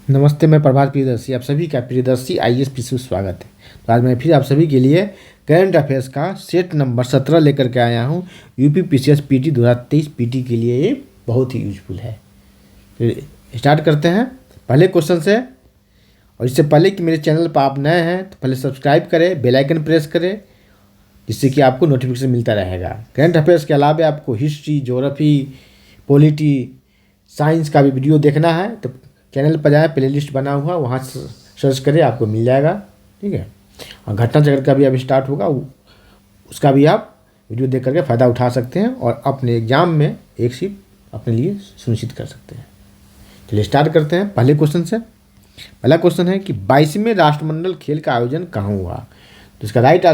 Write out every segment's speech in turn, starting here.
नमस्ते, मैं प्रभात प्रियदर्शी, आप सभी का प्रियदर्शी आईएएस पी से स्वागत है। तो आज मैं फिर आप सभी के लिए करंट अफेयर्स का सेट नंबर 17 लेकर के आया हूँ। यूपी पीसीएस पीटी 2023 पीटी के लिए ये बहुत ही यूजफुल है। फिर स्टार्ट करते हैं पहले क्वेश्चन से। और इससे पहले कि मेरे चैनल पर आप नए हैं तो पहले सब्सक्राइब करें, बेल आइकन प्रेस करें, जिससे कि आपको नोटिफिकेशन मिलता रहेगा। करंट अफेयर्स के अलावा आपको हिस्ट्री, ज्योग्राफी, पॉलिटी, साइंस का भी वीडियो देखना है तो चैनल पर जाएँ, प्ले लिस्ट बना हुआ वहाँ से सर्च करें, आपको मिल जाएगा। ठीक है। और घटना चक्र का भी अभी स्टार्ट होगा, उसका भी आप वीडियो देख करके फ़ायदा उठा सकते हैं और अपने एग्जाम में एक सीट अपने लिए सुनिश्चित कर सकते हैं। चलिए स्टार्ट करते हैं पहले क्वेश्चन से। पहला क्वेश्चन है कि 22वें राष्ट्रमंडल खेल का आयोजन कहाँ हुआ। तो इसका राइट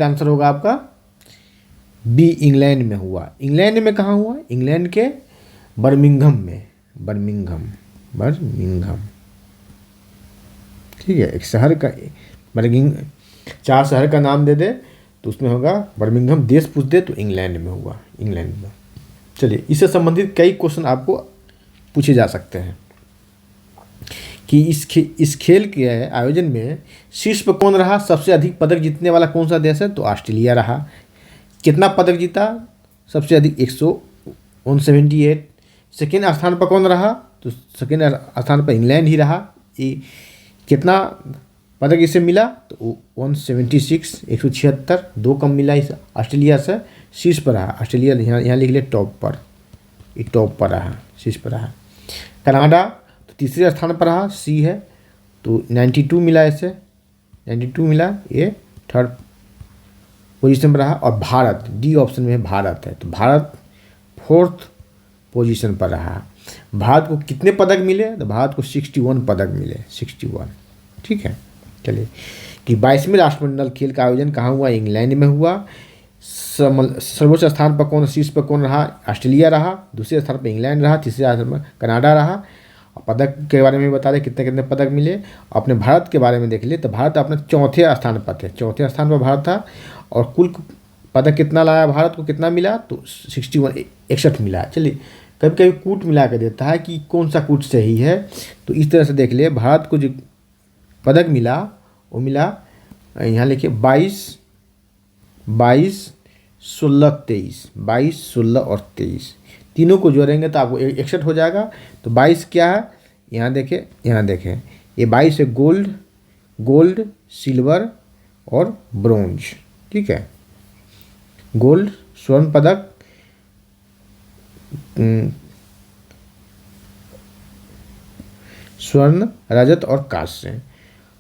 आंसर होगा आपका बी, इंग्लैंड में हुआ। इंग्लैंड में कहाँ हुआ? इंग्लैंड के बर्मिंघम में। बर्मिंघम। ठीक है, एक शहर का चार शहर का नाम दे दे तो उसमें होगा बर्मिंघम। देश पूछ दे तो इंग्लैंड में हुआ, इंग्लैंड में। चलिए, इससे संबंधित कई क्वेश्चन आपको पूछे जा सकते हैं कि इस खेल के आयोजन में शीर्ष पर कौन रहा, सबसे अधिक पदक जीतने वाला कौन सा देश है? तो ऑस्ट्रेलिया रहा। कितना पदक जीता? सबसे अधिक 178। सेकेंड स्थान पर कौन रहा? तो सेकेंड स्थान पर इंग्लैंड ही रहा। कितना पदक इसे मिला? तो 176, 176, 2 कम मिला इस ऑस्ट्रेलिया से। शीर्ष पर रहा ऑस्ट्रेलिया, यहाँ लिख लिया टॉप पर, एक टॉप पर रहा, शीर्ष पर रहा। कनाडा तो तीसरे स्थान पर रहा, सी है, तो 92 मिला इसे, 92 मिला, ये थर्ड पोजीशन पर रहा। और भारत, डी ऑप्शन में भारत है, तो भारत 4th पोजीशन पर रहा। भारत को कितने पदक मिले? तो भारत को 61 पदक मिले, 61। ठीक है। चलिए, कि 22वें राष्ट्रमंडल खेल का आयोजन कहाँ हुआ? इंग्लैंड में हुआ। सर्वोच्च स्थान पर कौन, शीर्ष पर कौन रहा? ऑस्ट्रेलिया रहा। दूसरे स्थान पर इंग्लैंड रहा। तीसरे स्थान पर कनाडा रहा। और पदक के बारे में बता दें कितने कितने पदक मिले। अपने भारत के बारे में देख लिए तो भारत अपने चौथे स्थान पर थे, चौथे स्थान पर भारत था। और कुल पदक कितना लाया भारत को, कितना मिला? तो 61, 61 मिला। चलिए, कभी कभी कूट मिला के देता है कि कौन सा कूट सही है, तो इस तरह से देख लिए। भारत को जो पदक मिला वो मिला, यहाँ लिखिए 22, 16, 23, 22, 16 और 23, तीनों को जोड़ेंगे तो आपको 61 हो जाएगा। तो 22 क्या है? यहाँ देखें, ये 22 है गोल्ड, सिल्वर और ब्रोंज। ठीक है, गोल्ड स्वर्ण पदक, स्वर्ण, रजत और कांस्य,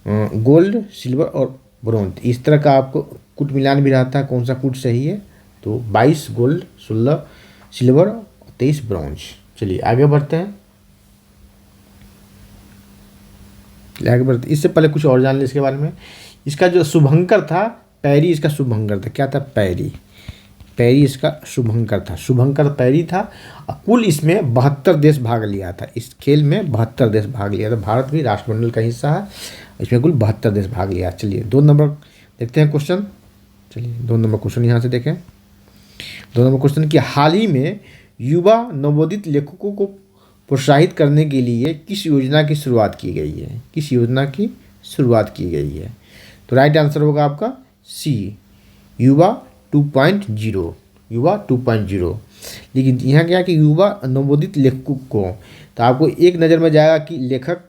गोल्ड, सिल्वर और ब्रोंज, इस तरह का आपको कूट मिलान भी रहता है, कौन सा कूट सही है। तो 22 गोल्ड, 16 सिल्वर और 23 ब्रोंज। चलिए आगे बढ़ते हैं। इससे पहले कुछ और जान लें इसके बारे में। इसका जो शुभंकर था, पैरी इसका शुभंकर था। क्या था? पैरी इसका शुभंकर था, शुभंकर पैरी था। और कुल इसमें 72 देश भाग लिया था, इस खेल में 72 देश भाग लिया था। भारत भी राष्ट्रमंडल का हिस्सा है, इसमें कुल 72 देश भाग लिया। चलिए 2 नंबर देखते हैं क्वेश्चन। चलिए 2 नंबर क्वेश्चन यहाँ से देखें। 2 नंबर क्वेश्चन कि हाल ही में युवा नवोदित लेखकों को प्रोत्साहित करने के लिए किस योजना की शुरुआत की गई है? किस योजना की शुरुआत की गई है? तो राइट आंसर होगा आपका सी, युवा 2.0, युवा 2.0। लेकिन यहाँ क्या कि युवा नवोदित लेखकों को, तो आपको एक नज़र में जाएगा कि लेखक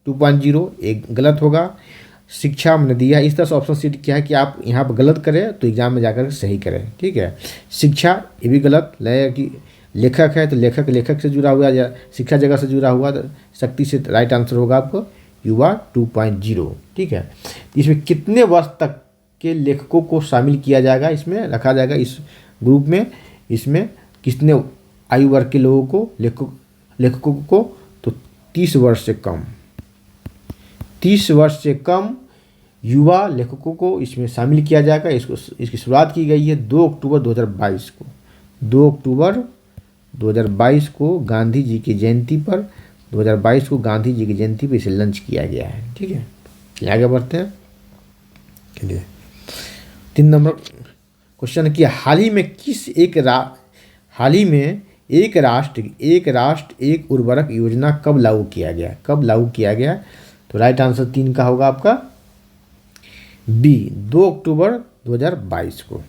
2.0 एक गलत होगा। शिक्षा हमने दिया, इस तरह से ऑप्शन सीट क्या है कि आप यहाँ पर गलत करें तो एग्जाम में जाकर सही करें। ठीक है, शिक्षा ये भी गलत लगेगा कि लेखक है तो लेखक से जुड़ा हुआ या शिक्षा जगह से जुड़ा हुआ, तो शक्ति से राइट आंसर होगा आपको युवा 2.0। ठीक है, इसमें कितने वर्ष तक के लेखकों को शामिल किया जाएगा, इसमें रखा जाएगा इस ग्रुप में? इसमें कितने आयु वर्ग के लोगों को, लेखकों को? तो 30 वर्ष से कम, 30 वर्ष से कम युवा लेखकों को इसमें शामिल किया जाएगा। इसकी शुरुआत की गई है 2 अक्टूबर 2022 को। 2 अक्टूबर 2022 को गांधी जी की जयंती पर, 2022 को गांधी जी की जयंती पर इसे लॉन्च किया गया है। ठीक है, आगे बढ़ते हैं। चलिए 3 नंबर क्वेश्चन कि हाल ही में एक राष्ट्र एक उर्वरक योजना कब लागू किया गया? कब लागू किया गया? तो राइट आंसर 3 का होगा आपका बी, 2 अक्टूबर 2022 को।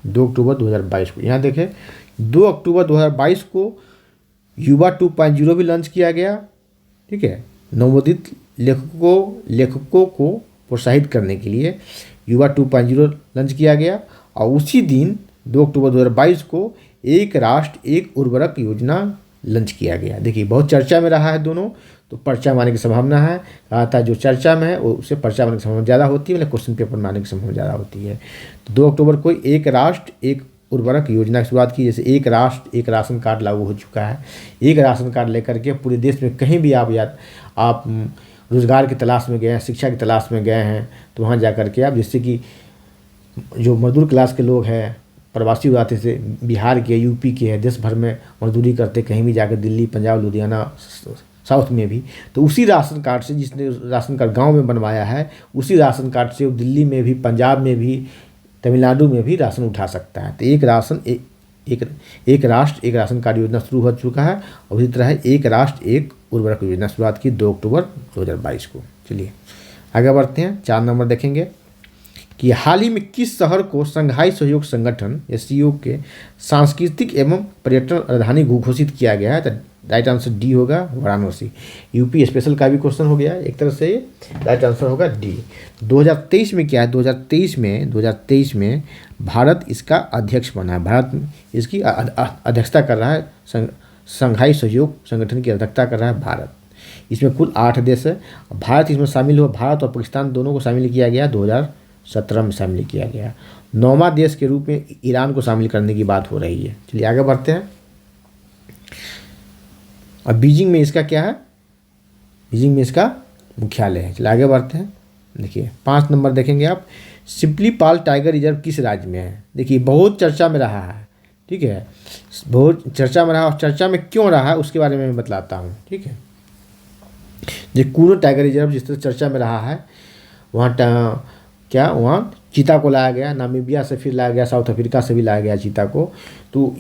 2 अक्टूबर 2022 को। यहाँ देखें 2 अक्टूबर 2022 को युवा 2.0 भी लॉन्च किया गया। ठीक है, नवोदित लेखकों को प्रोत्साहित करने के लिए युवा 2.0 लॉन्च किया गया। और उसी दिन 2 अक्टूबर 2022 को एक राष्ट्र एक उर्वरक योजना लॉन्च किया गया। देखिए बहुत चर्चा में रहा है दोनों, तो पर्चा में आने की संभावना है। कहा था जो चर्चा में है वो उससे पर्चा में आने की संभावना ज़्यादा होती है, मतलब क्वेश्चन पेपर में आने की संभावना ज़्यादा होती है। तो 2 अक्टूबर को एक राष्ट्र एक उर्वरक योजना की शुरुआत की। जैसे एक राष्ट्र एक राशन कार्ड लागू हो चुका है। एक राशन कार्ड लेकर के पूरे देश में कहीं भी आप रोज़गार की तलाश में गए हैं, शिक्षा की तलाश में गए हैं, तो वहाँ जा कर के आप, जैसे कि जो मजदूर क्लास के लोग हैं, प्रवासी आते से बिहार के, यूपी के हैं, देश भर में मजदूरी करते, कहीं भी जाकर दिल्ली, पंजाब, लुधियाना, साउथ में भी, तो उसी राशन कार्ड से, जिसने राशन कार्ड गांव में बनवाया है, उसी राशन कार्ड से वो दिल्ली में भी, पंजाब में भी, तमिलनाडु में भी राशन उठा सकता है। तो एक राष्ट्र एक राशन कार्ड योजना शुरू हो चुका है। और इसी तरह एक राष्ट्र एक उर्वरक योजना शुरुआत की 2 अक्टूबर 2022 को। चलिए आगे बढ़ते हैं। 4 नंबर देखेंगे कि हाल ही में किस शहर को संघाई सहयोग संगठन SCO के सांस्कृतिक एवं पर्यटन राजधानी घोषित किया गया है? तो राइट आंसर डी होगा वाराणसी। यूपी स्पेशल का भी क्वेश्चन हो गया एक तरह से, राइट आंसर होगा डी। 2023 में क्या है? 2023 में भारत इसका अध्यक्ष बना है। भारत इसकी अध्यक्षता कर रहा है, संघाई सहयोग संगठन की अध्यक्षता कर रहा है भारत। इसमें कुल 8 देश है। भारत इसमें शामिल हुआ, भारत और पाकिस्तान दोनों को शामिल किया गया, 2017 में शामिल किया गया। 9वां देश के रूप में ईरान को शामिल करने की बात हो रही है। चलिए आगे बढ़ते हैं। और बीजिंग में इसका क्या है? बीजिंग में इसका मुख्यालय है। चलिए आगे बढ़ते हैं। देखिए 5 नंबर देखेंगे आप, सिंपली पाल टाइगर रिजर्व किस राज्य में है? देखिए बहुत चर्चा में रहा है। ठीक है, बहुत चर्चा में रहा, और चर्चा में क्यों रहा है उसके बारे में मैं बतलाता हूँ। ठीक है, जो कूनो टाइगर रिजर्व जिस तरह चर्चा में रहा है, वहाँ चीता को लाया गया, नामीबिया से फिर लाया गया, साउथ अफ्रीका से भी लाया गया चीता को। तो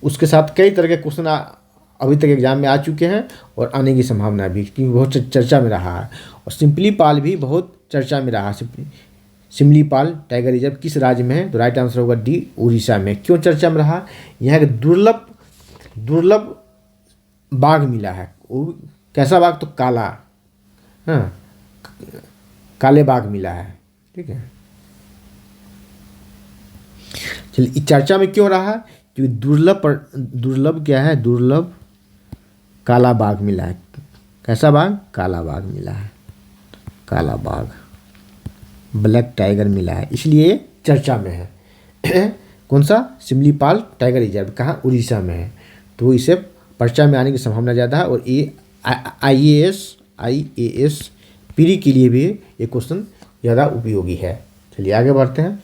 उसके साथ कई तरह के क्वेश्चन अभी तक एग्जाम में आ चुके हैं और आने की संभावना भी, क्योंकि बहुत चर्चा में रहा है। और सिंपली पाल भी बहुत चर्चा में रहा है। सिमली पाल टाइगर रिजर्व किस राज्य में है? तो राइट आंसर होगा डी, उड़ीसा में। क्यों चर्चा में रहा? यहाँ के दुर्लभ बाघ मिला है। वो कैसा बाघ? तो काला, हाँ, काले बाघ मिला है। ठीक है, चलिए चर्चा में क्यों रहा? क्योंकि दुर्लभ क्या है? दुर्लभ काला बाघ मिला है। कैसा बाघ? काला बाघ मिला है। काला बाघ, ब्लैक टाइगर मिला है, इसलिए चर्चा में है। कौन सा? सिमली पाल टाइगर रिजर्व कहाँ? उड़ीसा में है। तो इसे पर्चा में आने की संभावना ज़्यादा है। और ये IAS पीरी के लिए भी ये क्वेश्चन ज़्यादा उपयोगी है। चलिए आगे बढ़ते हैं।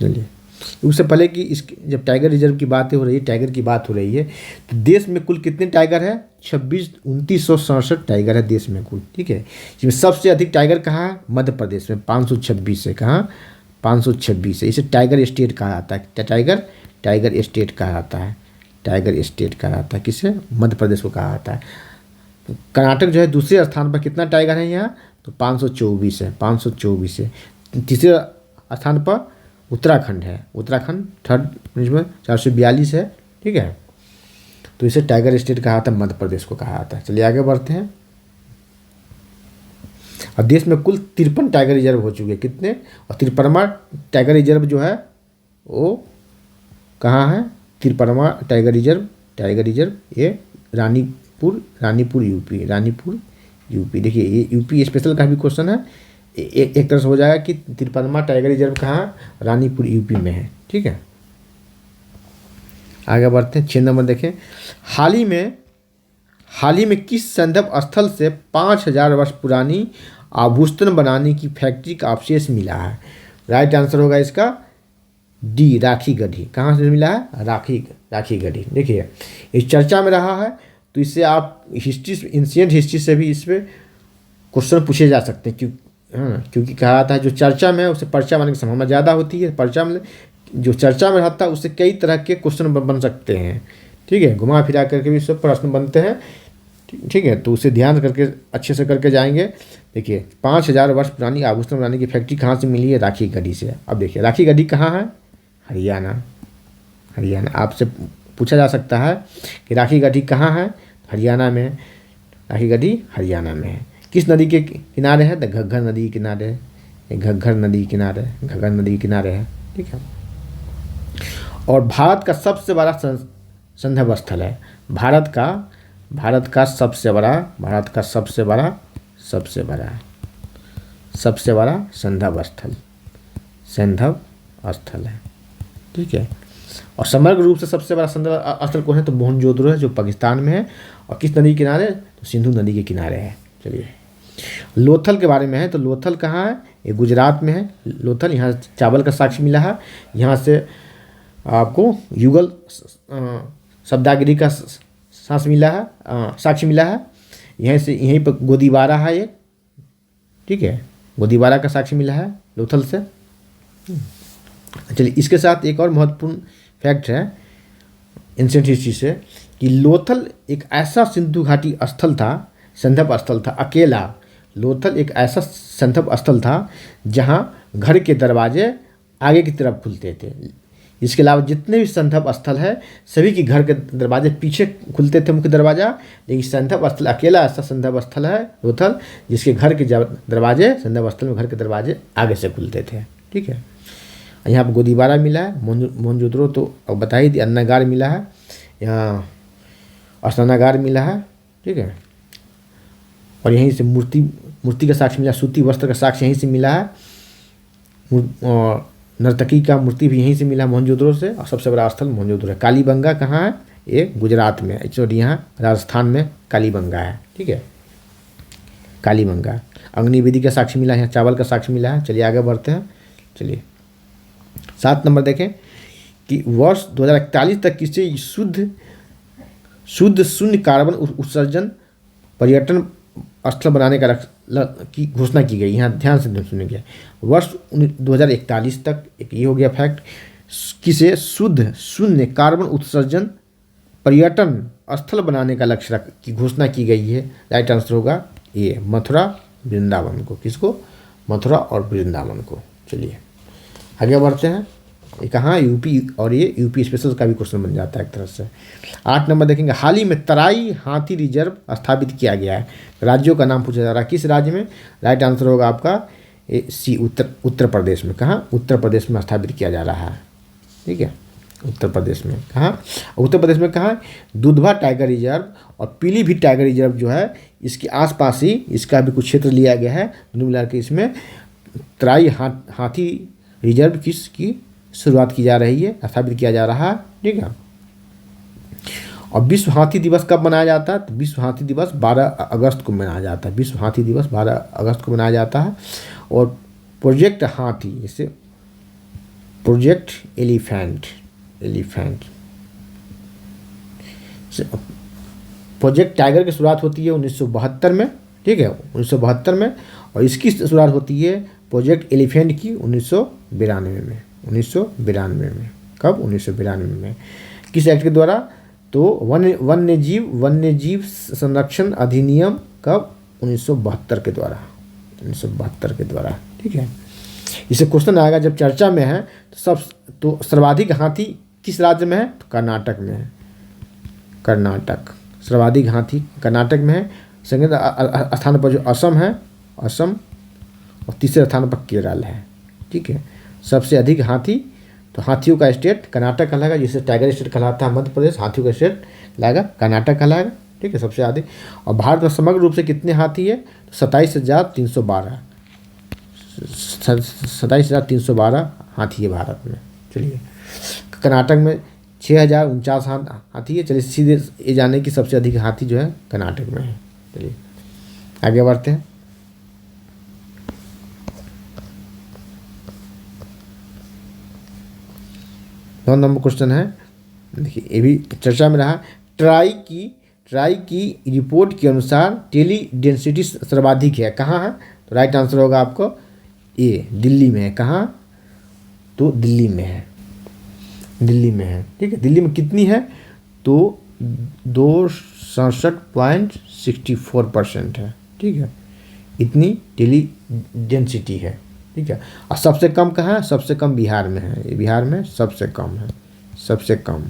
चलिए उससे पहले कि जब टाइगर रिजर्व की बातें हो रही है, टाइगर की बात हो रही है, तो देश में कुल कितने टाइगर है? 2967 टाइगर है देश में कुल। ठीक है, इसमें सबसे अधिक टाइगर कहाँ है? मध्य प्रदेश में 526 है। कहाँ? 526 है। इसे टाइगर स्टेट कहा जाता है। टाइगर स्टेट कहा जाता है। टाइगर स्टेट कहा जाता है किसे? मध्य प्रदेश को कहा जाता है। तो कर्नाटक जो है दूसरे स्थान पर कितना टाइगर है यहाँ? तो 524 है। 524 है। तीसरे स्थान पर उत्तराखंड है। उत्तराखंड थर्ड में 442 है। ठीक है, तो इसे टाइगर स्टेट कहा था, मध्य प्रदेश को कहा जाता है। चलिए आगे बढ़ते हैं। और देश में कुल 53 टाइगर रिजर्व हो चुके हैं। कितने? और 53वां टाइगर रिजर्व जो है वो कहाँ है? 53वां टाइगर रिजर्व ये रानीपुर यूपी। देखिए ये यूपी स्पेशल का भी क्वेश्चन है। एक तरह से हो जाएगा कि 53वां टाइगर रिजर्व कहाँ? रानीपुर यूपी में है। ठीक है, आगे बढ़ते हैं। 6 नंबर देखें, हाल ही में किस संदर्भ स्थल से 5000 वर्ष पुरानी आभूषण बनाने की फैक्ट्री का अवशेष मिला है? राइट आंसर होगा इसका डी, राखी गढ़ी। कहाँ से मिला है? राखी गढ़ी। देखिए इस चर्चा में रहा है, तो इससे आप एंशिएंट हिस्ट्री से भी इस पर क्वेश्चन पूछे जा सकते हैं। क्योंकि कहा जाता है जो चर्चा में है उसे पर्चा में आने की संभावना ज़्यादा होती है। पर्चा में जो चर्चा में रहता है उससे कई तरह के क्वेश्चन बन सकते हैं, ठीक है, घुमा फिरा करके भी सब प्रश्न बनते हैं, ठीक है। तो उसे ध्यान करके अच्छे से करके जाएंगे। देखिए 5000 वर्ष पुरानी आभूषण बनाने की फैक्ट्री कहाँ से मिली है? राखी गढ़ी से। अब देखिए राखी गढ़ी कहाँ है? हरियाणा। हरियाणा आपसे पूछा जा सकता है कि राखी गढ़ी कहाँ है? हरियाणा में। राखी गढ़ी हरियाणा में है। किस नदी के किनारे है? घग्गर नदी के किनारे है। घग्गर नदी के किनारे, घग्गर नदी के किनारे है, ठीक है। और भारत का सबसे बड़ा संदर्भ स्थल है। भारत का सबसे बड़ा संदर्भ स्थल है, ठीक है। और समग्र रूप से सबसे बड़ा संदर्भ स्थल कौन है? तो मोहनजोदड़ो है, जो पाकिस्तान में है। और किस नदी के किनारे? तो सिंधु नदी के किनारे है। चलिए लोथल के बारे में है। तो लोथल कहाँ है? ये गुजरात में है लोथल। यहाँ चावल का साक्ष्य मिला है। यहाँ से आपको युगल शब्दागिरी का साक्ष्य मिला है। यहीं पर गोदीबारा है ये, ठीक है, गोदीबारा का साक्ष्य मिला है लोथल से। चलिए इसके साथ एक और महत्वपूर्ण फैक्ट है एंशिएंट हिस्ट्री से कि लोथल एक ऐसा सिंधु घाटी स्थल था, संदर्भ स्थल था अकेला। लोथल एक ऐसा संदर्भ स्थल था जहाँ घर के दरवाजे आगे की तरफ खुलते थे। इसके अलावा जितने भी संदर्भ स्थल है सभी के घर के दरवाजे पीछे खुलते थे, मुख्य दरवाज़ा। लेकिन संदर्भ स्थल अकेला ऐसा संदर्भ स्थल है लोथल जिसके घर के दरवाजे, संदर्भ स्थल में घर के दरवाजे आगे से खुलते थे, ठीक है। यहाँ पर गोदीबारा मिला है। मोहनजोदड़ो तो अब बता ही दिया। अन्नागार मिला है, यहाँ अस्नानागार मिला है, ठीक है। और यहीं से मूर्ति का साक्ष्य मिला, सूती वस्त्र का साक्ष्य यहीं से मिला है। और नर्तकी का मूर्ति भी यहीं से मिला मोहनजोदड़ो से। और सबसे बड़ा स्थल मोहनजोदड़ो है। कालीबंगा कहाँ है? ये गुजरात में है। और यहाँ राजस्थान में कालीबंगा है, ठीक है, कालीबंगा। अग्निवेदी का साक्ष्य मिला है, यहाँ चावल का साक्ष्य मिला है। चलिए आगे बढ़ते हैं। चलिए 7 नंबर देखें कि वर्ष 2041 तक किसी शुद्ध शून्य कार्बन उत्सर्जन पर्यटन स्थल बनाने की घोषणा की गई। यहाँ ध्यान से सुनिए, वर्ष 2041 तक एक ये हो गया फैक्ट, किसे शुद्ध शून्य कार्बन उत्सर्जन पर्यटन स्थल बनाने का लक्ष्य की घोषणा की गई है। राइट आंसर होगा ये मथुरा वृंदावन को। किसको? मथुरा और वृंदावन को। चलिए आगे बढ़ते हैं। ये कहाँ? यूपी। और ये यूपी स्पेशल का भी क्वेश्चन बन जाता है एक तरह से। 8 नंबर देखेंगे, हाल ही में तराई हाथी रिजर्व स्थापित किया गया है। राज्यों का नाम पूछा जा रहा है, किस राज्य में? राइट आंसर होगा आपका सी उत्तर प्रदेश में। कहाँ? उत्तर प्रदेश में स्थापित किया जा रहा है, ठीक है, उत्तर प्रदेश में। कहाँ? उत्तर प्रदेश में कहाँ? दुधवा टाइगर रिजर्व और पीलीभीत टाइगर रिजर्व जो है इसके आसपास ही इसका भी कुछ क्षेत्र लिया गया है। दोनों मिला के इसमें तराई हाथी रिजर्व की शुरुआत की जा रही है, स्थापित किया जा रहा है, ठीक है। और विश्व हाथी दिवस कब मनाया जाता है? तो विश्व हाथी दिवस 12 अगस्त को मनाया जाता है। विश्व हाथी दिवस 12 अगस्त को मनाया जाता है। और प्रोजेक्ट हाथी, जैसे प्रोजेक्ट एलिफेंट प्रोजेक्ट टाइगर की शुरुआत होती है 1972 में, ठीक है, 1972 में। और इसकी शुरुआत होती है प्रोजेक्ट एलिफेंट की 1992 में। 1992 में। कब? 1992 में। किस एक्ट के द्वारा? तो वन्यजीव संरक्षण अधिनियम। कब? 1972 के द्वारा। 1972 के द्वारा, ठीक है। इसे क्वेश्चन आएगा जब चर्चा में है तो सर्वाधिक हाथी किस राज्य में है? तो कर्नाटक में है। कर्नाटक सर्वाधिक हाथी कर्नाटक में है। सेकंड स्थान पर जो असम है, असम। और तीसरे स्थान पर केरल है, ठीक है। सबसे अधिक हाथी, तो हाथियों का स्टेट कर्नाटक कहलाएगा, जिसे टाइगर स्टेट कहलाता है मध्य प्रदेश। हाथियों का स्टेट कहलाएगा कर्नाटक कहलाएगा, ठीक है, सबसे अधिक। और भारत में समग्र रूप से कितने हाथी है? तो 27,312 27,312 हाथी है भारत में। चलिए कर्नाटक में 6,049 हाथी है। चलिए सीधे ये जाने की सबसे अधिक हाथी जो है कर्नाटक में है। चलिए आगे बढ़ते हैं। नौ नंबर क्वेश्चन है, देखिए ये भी चर्चा में रहा। ट्राई की रिपोर्ट के अनुसार टेली डेंसिटी सर्वाधिक है, कहाँ है? तो राइट आंसर होगा आपको ए, दिल्ली में है। कहाँ? तो दिल्ली में है। दिल्ली में है, ठीक है। दिल्ली में कितनी है, तो 267.64% है, ठीक है। इतनी टेली डेंसिटी है, ठीक है। और सबसे कम कहाँ है, सबसे कम बिहार में है, बिहार में सबसे कम है, सबसे कम,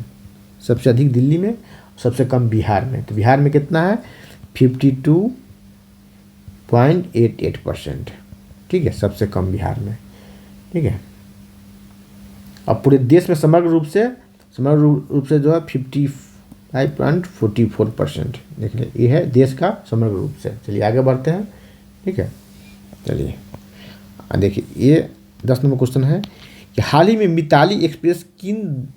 सबसे अधिक दिल्ली में, सबसे कम बिहार में। तो बिहार में कितना है, 52.88%, ठीक है, सबसे कम बिहार में, ठीक है। अब पूरे देश में समग्र रूप से जो है 55.44%, देखिए ये है देश का समग्र रूप से। चलिए आगे बढ़ते हैं, ठीक है। चलिए देखिए ये 10 नंबर क्वेश्चन है कि हाल ही में मिताली एक्सप्रेस किन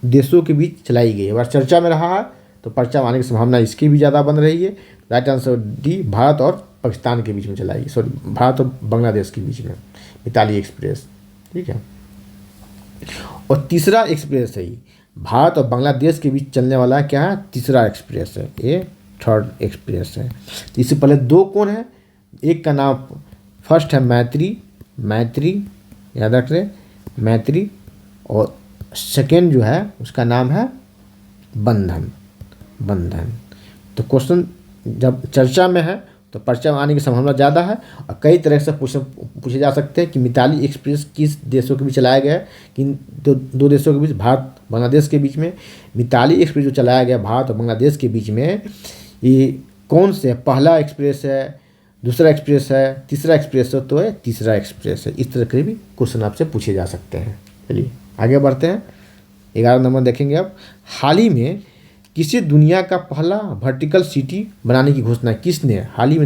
देशों के बीच चलाई गई है। बार चर्चा में रहा है, तो पर्चा आने की संभावना इसकी भी ज़्यादा बन रही है। राइट आंसर डी, भारत और पाकिस्तान के बीच में चलाई गई, सॉरी भारत और बांग्लादेश के बीच में मिताली एक्सप्रेस, ठीक है। और तीसरा एक्सप्रेस है ये, भारत और बांग्लादेश के बीच चलने वाला क्या है, तीसरा एक्सप्रेस है, ये थर्ड एक्सप्रेस है। तो इससे पहले दो कौन है, एक का नाम फर्स्ट है मैत्री, याद रख रहे, मैत्री, और सेकेंड जो है उसका नाम है बंधन। तो क्वेश्चन जब चर्चा में है तो पर्चा में आने की संभावना ज़्यादा है। और कई तरह से पूछे जा सकते हैं कि मिताली एक्सप्रेस किस देशों के बीच चलाया गया है, किन दो देशों के बीच, भारत बांग्लादेश के बीच में। मिताली एक्सप्रेस जो चलाया गया भारत और बांग्लादेश के बीच में, ये कौन से, पहला एक्सप्रेस है, दूसरा एक्सप्रेस है, तीसरा एक्सप्रेस है, तो है तीसरा एक्सप्रेस है। इस तरह के भी क्वेश्चन आपसे पूछे जा सकते हैं। चलिए आगे बढ़ते हैं, 11 नंबर देखेंगे अब। हाल ही में किसी दुनिया का पहला वर्टिकल सिटी बनाने की घोषणा किसने, हाल ही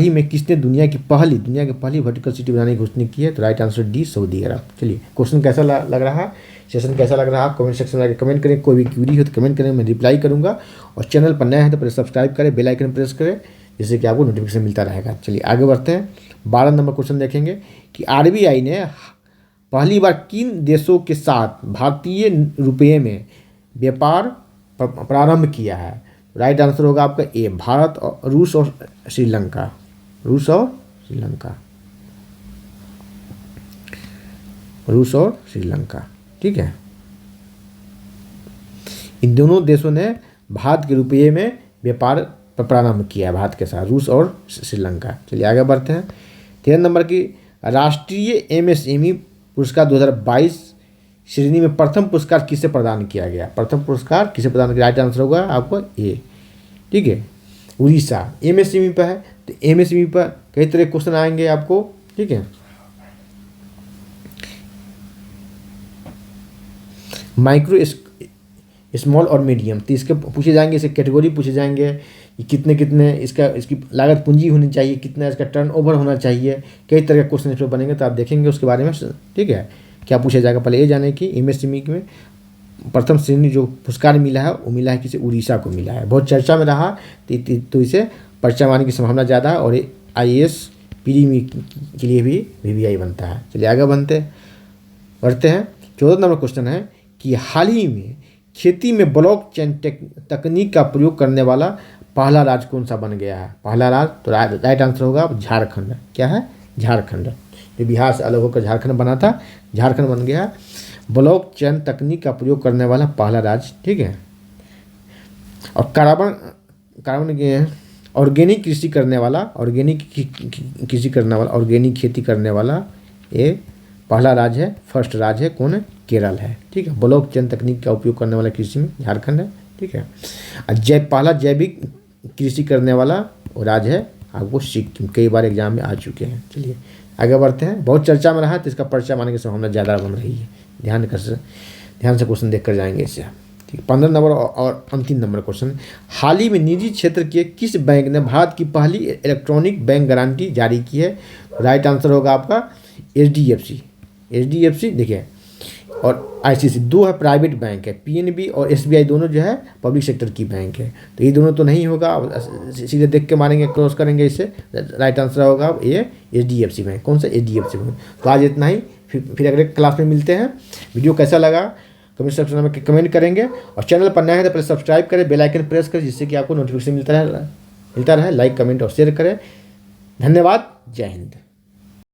में किसने दुनिया की पहली वर्टिकल सिटी बनाने की घोषणा की है, तो राइट आंसर डी, सऊदी अरब। चलिए क्वेश्चन कैसा लग रहा है, सेशन कैसा लग रहा है, कमेंट सेक्शन में आके कमेंट करें। कोई भी क्यूरी हो तो कमेंट करें, मैं रिप्लाई करूंगा। और चैनल पर नया है तो पहले सब्सक्राइब करें, बेल आइकन प्रेस करें, जिससे कि आपको नोटिफिकेशन मिलता रहेगा। चलिए आगे बढ़ते हैं, 12 नंबर क्वेश्चन देखेंगे कि RBI ने पहली बार किन देशों के साथ भारतीय रुपये में व्यापार प्रारंभ किया है। राइट आंसर होगा आपका ए, भारत और रूस और श्रीलंका, ठीक है। इन दोनों देशों ने भारत के रुपये में व्यापार प्रारंभ किया है, भारत के साथ, रूस और श्रीलंका। चलिए आगे बढ़ते हैं, 13 नंबर की राष्ट्रीय MSME पुरस्कार 2022 श्रेणी में प्रथम पुरस्कार किसे प्रदान किया गया, राइट आंसर होगा आपको ए, ठीक है, उड़ीसा। MSME पर है, तो MSME पर कई तरह के क्वेश्चन आएंगे आपको, ठीक है। माइक्रो, स्मॉल और मीडियम, तो इसके पूछे जाएंगे, इसके कैटेगरी पूछे जाएंगे कि कितने इसकी लागत पूंजी होनी चाहिए, कितना इसका टर्नओवर होना चाहिए, कई तरह के क्वेश्चन इस पर बनेंगे, तो आप देखेंगे उसके बारे में, ठीक है, क्या पूछा जाएगा। पहले ये जाने कि MSME में प्रथम श्रेणी जो पुरस्कार मिला है वो मिला है किसी, उड़ीसा को मिला है, बहुत चर्चा में रहा, तो इसे पर्चा मारने की संभावना ज़्यादा है। और IAS PD के लिए भी VVI बनता है। चलिए आगे बढ़ते हैं, 14 नंबर क्वेश्चन है कि हाल ही में खेती में ब्लॉकचेन तकनीक का प्रयोग करने वाला पहला राज्य कौन सा बन गया है, पहला राज्य, तो राइट आंसर होगा झारखंड। क्या है, झारखंड, जो बिहार से अलग होकर झारखंड बना था, झारखंड बन गया ब्लॉकचेन तकनीक का प्रयोग करने वाला पहला राज्य, ठीक है। और कार्बन ऑर्गेनिक खेती करने वाला ये पहला राज्य है, फर्स्ट राज्य है, कौन है, केरल है, ठीक है। ब्लॉकचेन तकनीक का उपयोग करने वाला कृषि में झारखंड है, ठीक है। पहला जैविक कृषि करने वाला राज्य है आपको सिक्किम, कई बार एग्जाम में आ चुके हैं। चलिए आगे बढ़ते हैं, बहुत चर्चा में रहा, तो इसका पर्चा मारने की संभावना ज़्यादा बन रही है। ध्यान से क्वेश्चन देख कर जाएंगे इससे, ठीक। 15 नंबर और अंतिम नंबर क्वेश्चन, हाल ही में निजी क्षेत्र के किस बैंक ने भारत की पहली इलेक्ट्रॉनिक बैंक गारंटी जारी की है, राइट आंसर होगा आपका HDFC, देखिए। और ICICI, दो है प्राइवेट बैंक है, PNB और SBI दोनों जो है पब्लिक सेक्टर की बैंक है, तो ये दोनों तो नहीं होगा, सीधे देख के मारेंगे, क्रॉस करेंगे इससे, राइट आंसर होगा ये HDFC बैंक। कौन सा, HDFC बैंक। तो आज इतना ही, फिर अगले क्लास में मिलते हैं। वीडियो कैसा लगा कमेंट सेक्शन में कमेंट करेंगे, और चैनल पर नया है तो पहले सब्सक्राइब करें, बेल आइकन प्रेस करें, जिससे कि आपको नोटिफिकेशन मिलता रहे। लाइक, कमेंट और शेयर करें। धन्यवाद, जय हिंद।